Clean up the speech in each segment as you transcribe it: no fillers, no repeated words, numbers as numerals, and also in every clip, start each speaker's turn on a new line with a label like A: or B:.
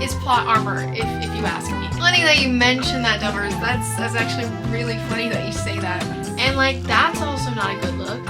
A: is plot armor, if you ask me. Funny that you mentioned that, Duffers. That's actually really funny that you say that. And like, that's also not a good look.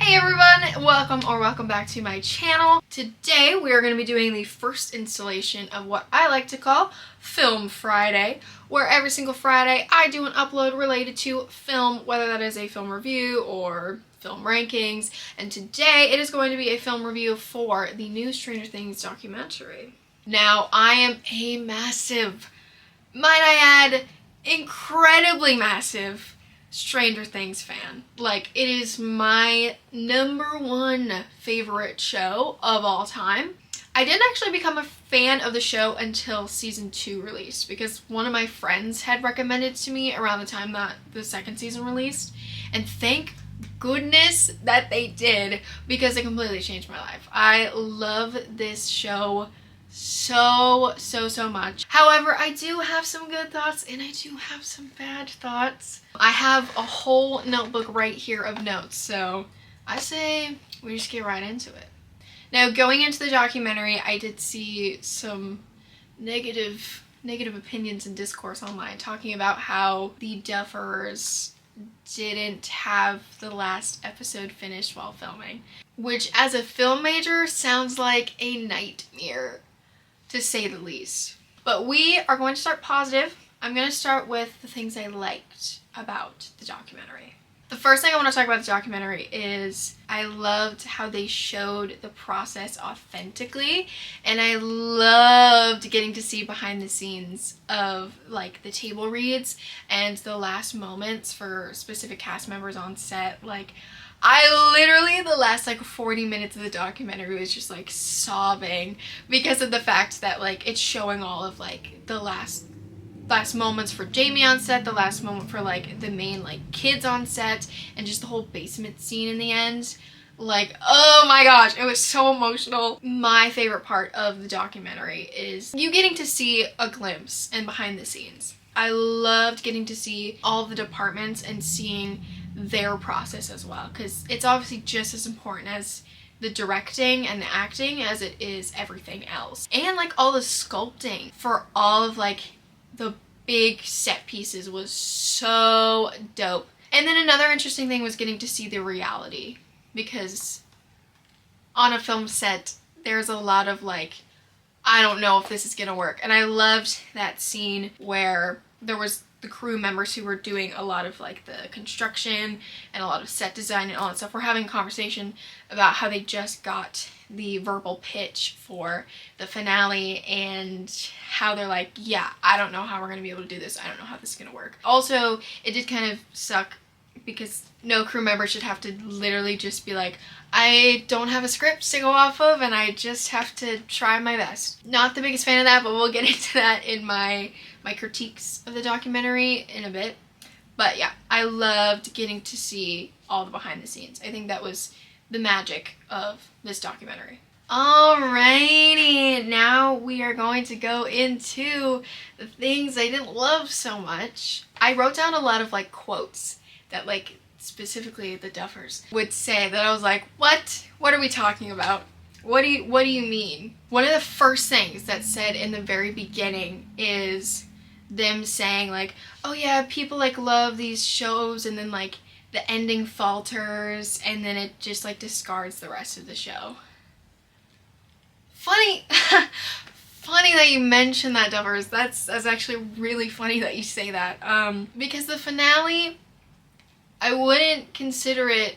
A: Hey everyone, welcome back to my channel. Today we are going to be doing the first installation of what I like to call Film Friday, where every single Friday I do an upload related to film, whether that is a film review or film rankings, and today it is going to be a film review for the new Stranger Things documentary. Now, I am a massive, might I add, incredibly massive Stranger Things fan. Like, it is my #1 favorite show of all time. I didn't actually become a fan of the show until season 2 released, because one of my friends had recommended it to me around the time that the second season released, and thank goodness that they did, because it completely changed my life. I love this show so much. However, I do have some good thoughts and I do have some bad thoughts. I have a whole notebook right here of notes, so I say we just get right into it. Now, going into the documentary, I did see some negative opinions and discourse online talking about how the Duffers didn't have the last episode finished while filming, which as a film major sounds like a nightmare, to say the least. But we are going to start positive. I'm going to start with the things I liked about the documentary. The first thing I want to talk about the documentary is I loved how they showed the process authentically, and I loved getting to see behind the scenes of like the table reads and the last moments for specific cast members on set. Like, I literally, the last like 40 minutes of the documentary was just like sobbing because of the fact that like it's showing all of like the last moments for Jamie on set, the last moment for like the main like kids on set, and just the whole basement scene in the end. Like, oh my gosh, it was so emotional. My favorite part of the documentary is you getting to see a glimpse and behind the scenes. I loved getting to see all of the departments and seeing their process as well, because it's obviously just as important as the directing and the acting as it is everything else. And like all the sculpting for all of like the big set pieces was so dope. And then another interesting thing was getting to see the reality, because on a film set there's a lot of like, I don't know if this is gonna work. And I loved that scene where there was the crew members who were doing a lot of like the construction and a lot of set design and all that stuff. We're having a conversation about how they just got the verbal pitch for the finale and how they're like, yeah, I don't know how we're gonna be able to do this. I don't know how this is gonna work. Also, it did kind of suck because no crew member should have to literally just be like, I don't have a script to go off of and I just have to try my best. Not the biggest fan of that, but we'll get into that in my critiques of the documentary in a bit. But yeah, I loved getting to see all the behind the scenes. I think that was the magic of this documentary. Alrighty, now we are going to go into the things I didn't love so much. I wrote down a lot of like quotes that like specifically the Duffers would say that I was like, what are we talking about? What do you mean? One of the first things that's said in the very beginning is them saying like, oh yeah, people like love these shows and then like the ending falters and then it just like discards the rest of the show. Funny that you mentioned that, Duffers. That's actually really funny that you say that. Because the finale, I wouldn't consider it.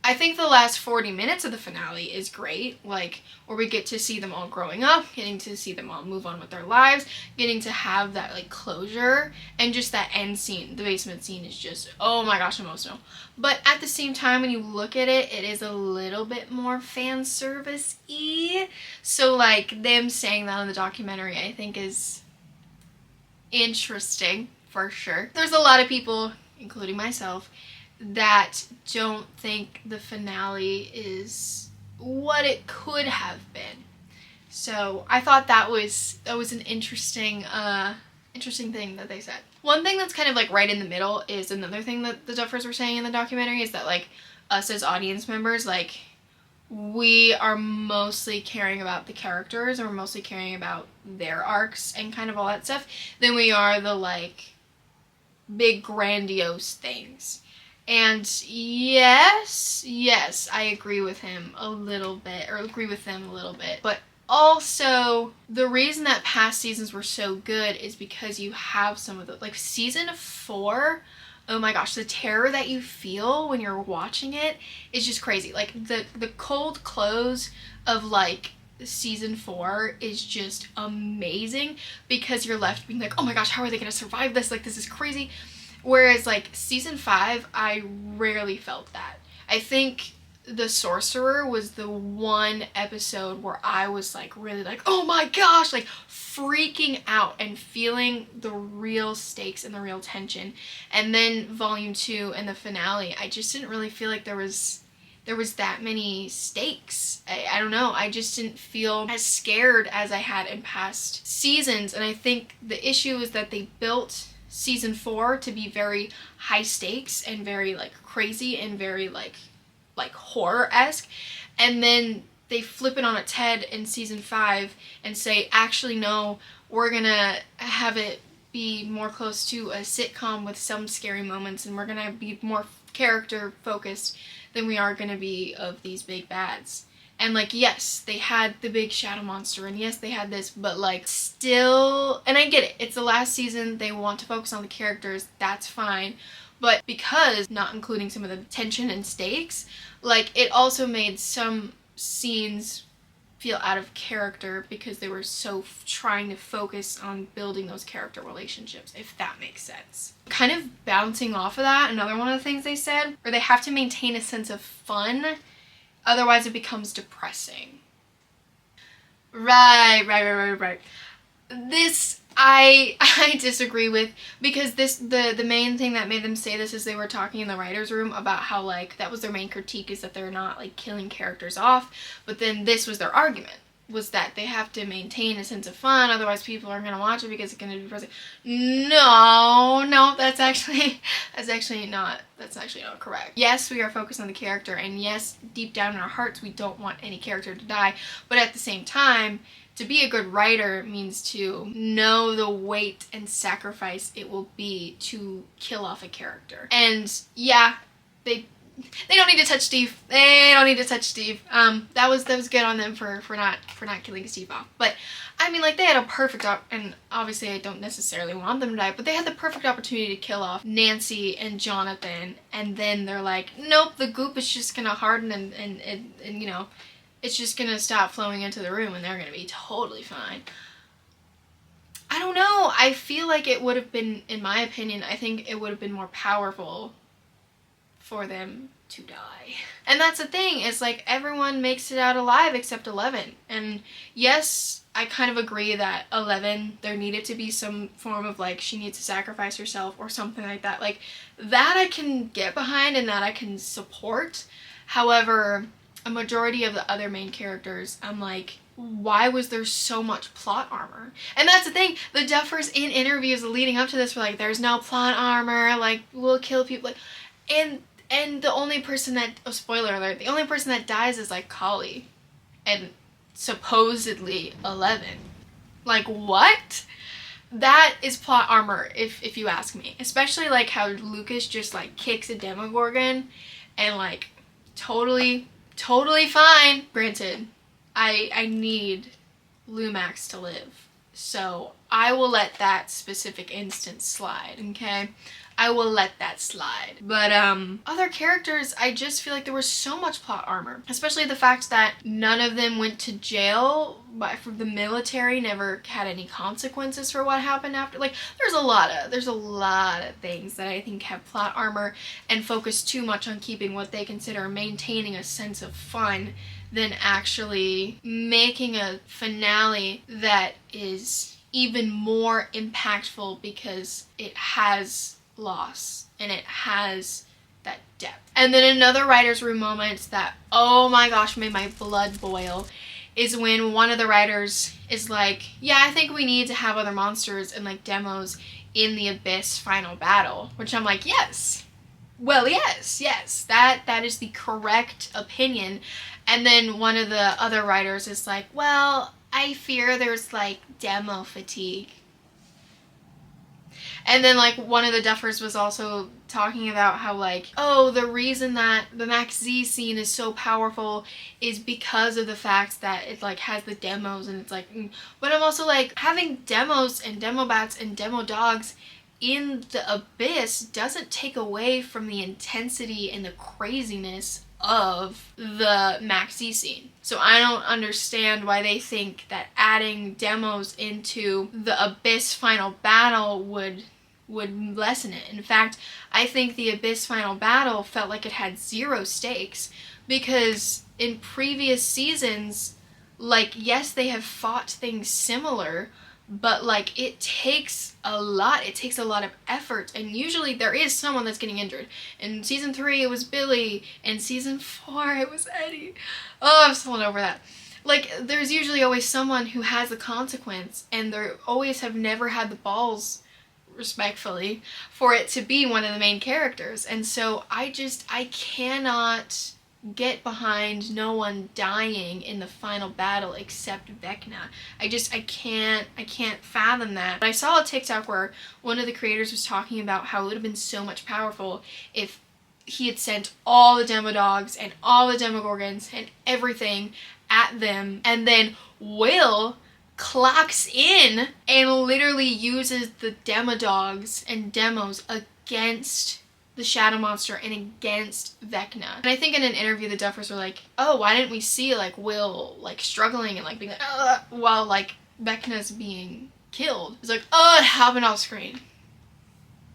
A: I think the last 40 minutes of the finale is great, like where we get to see them all growing up, getting to see them all move on with their lives, getting to have that like closure, and just that end scene, the basement scene, is just, oh my gosh, emotional. But at the same time, when you look at it, it is a little bit more fan service-y. So like them saying that in the documentary, I think is interesting for sure. There's a lot of people, including myself, that don't think the finale is what it could have been. So I thought that was an interesting thing that they said. One thing that's kind of like right in the middle is another thing that the Duffers were saying in the documentary is that like, us as audience members, like, we are mostly caring about the characters, and we're mostly caring about their arcs and kind of all that stuff, than we are the, like, big grandiose things. And yes, I agree with him a little bit, or agree with them a little bit, but also the reason that past seasons were so good is because you have some of the, like, season 4, oh my gosh, the terror that you feel when you're watching it is just crazy. Like, the cold close of, like, season 4 is just amazing, because you're left being like, oh my gosh, how are they gonna survive this? Like, this is crazy. Whereas, like, season 5, I rarely felt that. I think The Sorcerer was the one episode where I was, like, really like, oh my gosh, like, freaking out and feeling the real stakes and the real tension. And then volume 2 and the finale, I just didn't really feel like there was that many stakes. I don't know, I just didn't feel as scared as I had in past seasons. And I think the issue is that they built season 4 to be very high stakes and very, like, crazy and very, like horror-esque, and then they flip it on its head in season 5 and say, actually no, we're gonna have it be more close to a sitcom with some scary moments, and we're gonna be more character focused than we are gonna be of these big bads. And, like, yes, they had the big shadow monster, and yes, they had this, but, like, still, and I get it, it's the last season, they want to focus on the characters, that's fine. But because not including some of the tension and stakes, like, it also made some scenes feel out of character because they were so trying to focus on building those character relationships, if that makes sense. Kind of bouncing off of that, another one of the things they said, or they have to maintain a sense of fun, otherwise it becomes depressing. Right. This I disagree with, because the main thing that made them say this is they were talking in the writer's room about how, like, that was their main critique, is that they're not, like, killing characters off, but then this was their argument, was that they have to maintain a sense of fun, otherwise people aren't gonna watch it because it's gonna be depressing. No, that's actually not correct. Yes, we are focused on the character, and yes, deep down in our hearts we don't want any character to die, but at the same time, to be a good writer means to know the weight and sacrifice it will be to kill off a character. And yeah, they don't need to touch Steve. That was good on them for not killing Steve off. But I mean, like, they had a perfect and obviously I don't necessarily want them to die, but they had the perfect opportunity to kill off Nancy and Jonathan, and then they're like, nope, the goop is just gonna harden and you know, it's just gonna stop flowing into the room and they're gonna be totally fine. I don't know. I feel like it would have been, in my opinion, I think it would have been more powerful for them to die. And that's the thing, is, like, everyone makes it out alive except 11. And yes, I kind of agree that 11, there needed to be some form of, like, she needs to sacrifice herself or something like that. Like, that I can get behind and that I can support. However, a majority of the other main characters, I'm like, why was there so much plot armor? And that's the thing, the Duffers in interviews leading up to this were like, there's no plot armor, like, we'll kill people, like, and the only person that, oh, spoiler alert, the only person that dies is, like, Collie, and supposedly 11. Like, what? That is plot armor, if you ask me. Especially, like, how Lucas just, like, kicks a Demogorgon, and, like, totally fine. Granted, I need Lumax to live, so I will let that specific instance slide, okay? I will let that slide. But other characters, I just feel like there was so much plot armor, especially the fact that none of them went to jail, but the military never had any consequences for what happened after. Like, there's a lot of things that I think have plot armor and focus too much on keeping what they consider maintaining a sense of fun than actually making a finale that is even more impactful because it has loss and it has that depth. And then another writer's room moment that, oh my gosh, made my blood boil is when one of the writers is like, yeah, I think we need to have other monsters and, like, demos in the Abyss final battle, which I'm like, yes, Well, yes, that is the correct opinion. And then one of the other writers is like, well, I fear there's like demo fatigue. And then like one of the Duffers was also talking about how like, oh, the reason that the Max Z scene is so powerful is because of the fact that it like has the demos, and it's like, but I'm also like, having demos and demo bats and demo dogs in the Abyss doesn't take away from the intensity and the craziness of the Max Z scene. So I don't understand why they think that adding demos into the Abyss final battle would lessen it. In fact, I think the Abyss final battle felt like it had zero stakes, because in previous seasons, like, yes, they have fought things similar, but like it takes a lot of effort, and usually there is someone that's getting injured. In season 3 it was Billy, in season 4 it was Eddie. Oh, I'm still over that. Like, there's usually always someone who has the consequence, and they always have never had the balls, respectfully, for it to be one of the main characters. And so I cannot get behind no one dying in the final battle except Vecna. I can't fathom that. But I saw a TikTok where one of the creators was talking about how it would have been so much powerful if he had sent all the demo dogs and all the demogorgons and everything at them, and then Will clocks in and literally uses the demodogs and demos against the Shadow Monster and against Vecna. And I think in an interview the Duffers were like, oh, why didn't we see like Will like struggling and like being like, while like Vecna's being killed? It's like, oh, it happened off screen.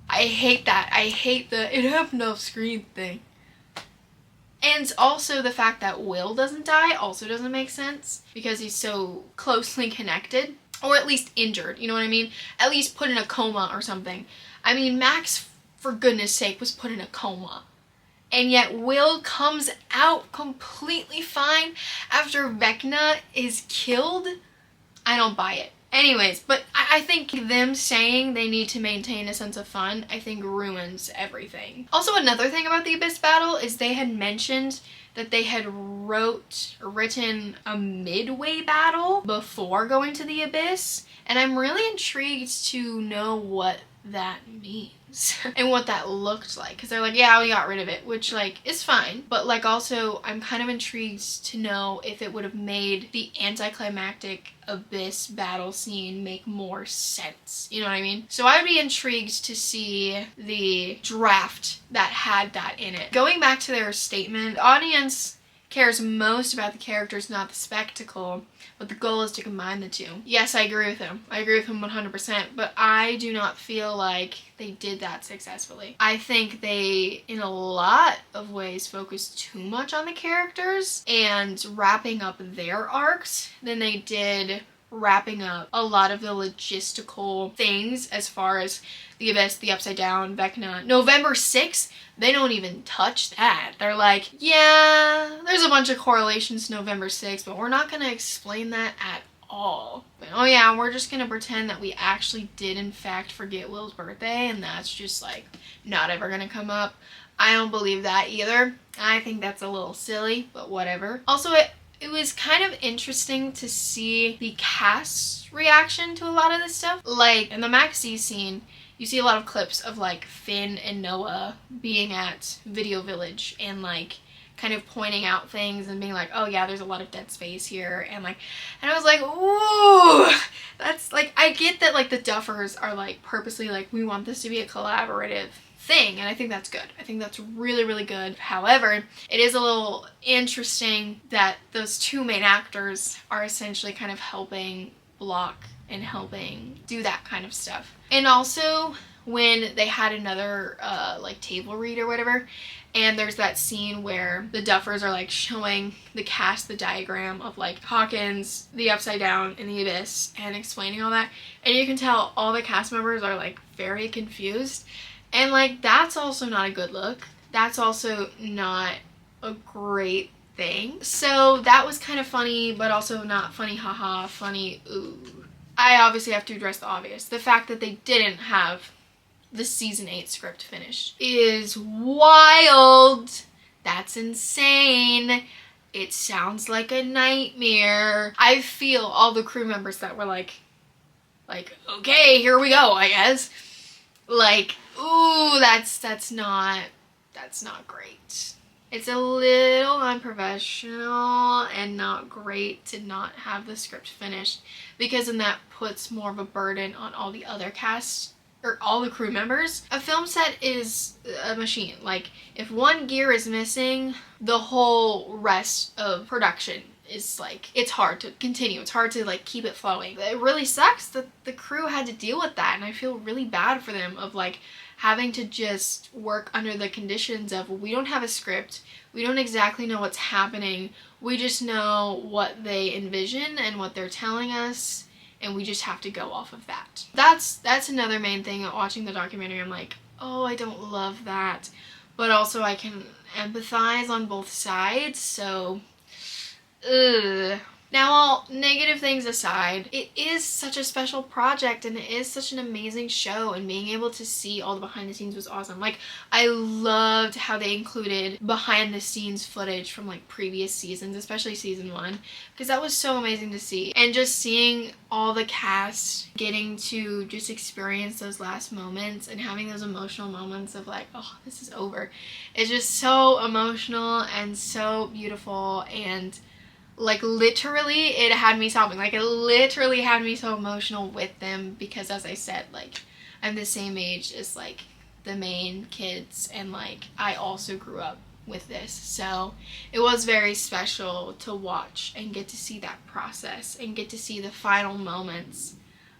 A: I hate that. I hate the it happened off screen thing. And also the fact that Will doesn't die also doesn't make sense, because he's so closely connected, or at least injured, you know what I mean? At least put in a coma or something. I mean, Max, for goodness sake, was put in a coma. And yet Will comes out completely fine after Vecna is killed? I don't buy it. Anyways, but I think them saying they need to maintain a sense of fun, I think ruins everything. Also, another thing about the Abyss battle is they had mentioned that they had written a midway battle before going to the Abyss, and I'm really intrigued to know what that means and what that looked like, because they're like, yeah, we got rid of it, which like is fine, but like also I'm kind of intrigued to know if it would have made the anticlimactic Abyss battle scene make more sense, you know what I mean? So I would be intrigued to see the draft that had that in it. Going back to their statement, the audience cares most about the characters, not the spectacle, but the goal is to combine the two. Yes, I agree with him. I agree with him 100%, but I do not feel like they did that successfully. I think they, in a lot of ways, focused too much on the characters and wrapping up their arcs than they did wrapping up a lot of the logistical things as far as the Abyss, the Upside Down, Vecna. November 6th, they don't even touch that. They're like, yeah, there's a bunch of correlations to November 6th, but we're not going to explain that at all. But, oh yeah, we're just going to pretend that we actually did in fact forget Will's birthday, and that's just like not ever going to come up. I don't believe that either. I think that's a little silly, but whatever. Also, it was kind of interesting to see the cast's reaction to a lot of this stuff. Like, in the Max Z scene, you see a lot of clips of, like, Finn and Noah being at Video Village and, like, kind of pointing out things and being like, oh, yeah, there's a lot of dead space here. And I was like, ooh, that's, like, I get that, like, the Duffers are, like, purposely, like, we want this to be a collaborative thing, and I think that's good. I think that's really, really good. However, it is a little interesting that those two main actors are essentially kind of helping block and helping do that kind of stuff. And also, when they had another like table read or whatever, and there's that scene where the Duffers are like showing the cast the diagram of like Hawkins, the Upside Down, and the Abyss, and explaining all that, and you can tell all the cast members are like very confused. And, like, that's also not a good look. That's also not a great thing. So that was kind of funny, but also not funny, haha, funny, ooh. I obviously have to address the obvious. The fact that they didn't have the season 8 script finished is wild. That's insane. It sounds like a nightmare. I feel all the crew members that were like, okay, here we go, I guess. Like, ooh, that's not great. It's a little unprofessional and not great to not have the script finished, because then that puts more of a burden on all the other cast or all the crew members. A film set is a machine. Like, if one gear is missing, the whole rest of production is like, it's hard to continue. It's hard to like keep it flowing. It really sucks that the crew had to deal with that, and I feel really bad for them of like having to just work under the conditions of, we don't have a script, we don't exactly know what's happening, we just know what they envision and what they're telling us, and we just have to go off of that. That's another main thing watching the documentary. I'm like, oh, I don't love that, but also I can empathize on both sides, so ugh. Now, all negative things aside, it is such a special project and it is such an amazing show, and being able to see all the behind the scenes was awesome. Like, I loved how they included behind the scenes footage from like previous seasons, especially season 1, because that was so amazing to see. And just seeing all the cast getting to just experience those last moments and having those emotional moments of like, oh, this is over. It's just so emotional and so beautiful, and like literally it had me sobbing. Like, it literally had me so emotional with them, because as I said, like, I'm the same age as like the main kids, and like I also grew up with this, so it was very special to watch and get to see that process and get to see the final moments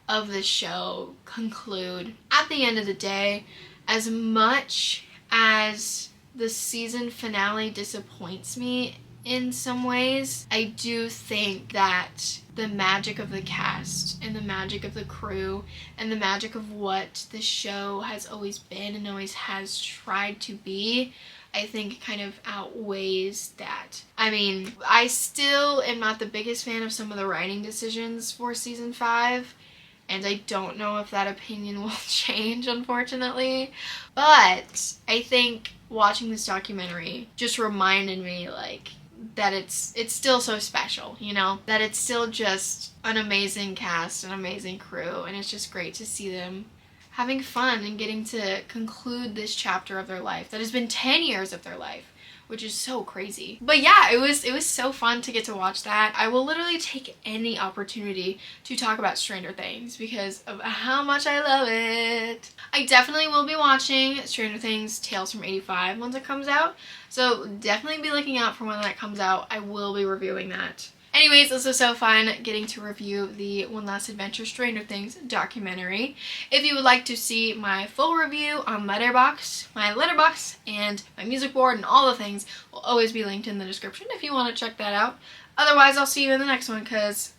A: of the show conclude. At the end of the day, as much as the season finale disappoints me in some ways, I do think that the magic of the cast and the magic of the crew and the magic of what the show has always been and always has tried to be, I think kind of outweighs that. I mean, I still am not the biggest fan of some of the writing decisions for season 5, and I don't know if that opinion will change, unfortunately, but I think watching this documentary just reminded me, like, that it's still so special, you know? That it's still just an amazing cast, an amazing crew, and it's just great to see them having fun and getting to conclude this chapter of their life that has been 10 years of their life, which is so crazy. But yeah, it was so fun to get to watch that. I will literally take any opportunity to talk about Stranger Things because of how much I love it. I definitely will be watching Stranger Things Tales from 85 once it comes out, so definitely be looking out for when that comes out. I will be reviewing that. Anyways, this was so fun getting to review the One Last Adventure Stranger Things documentary. If you would like to see my full review on Letterboxd, my Letterboxd and my Musicboard and all the things will always be linked in the description if you want to check that out. Otherwise, I'll see you in the next one, because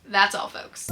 A: that's all, folks.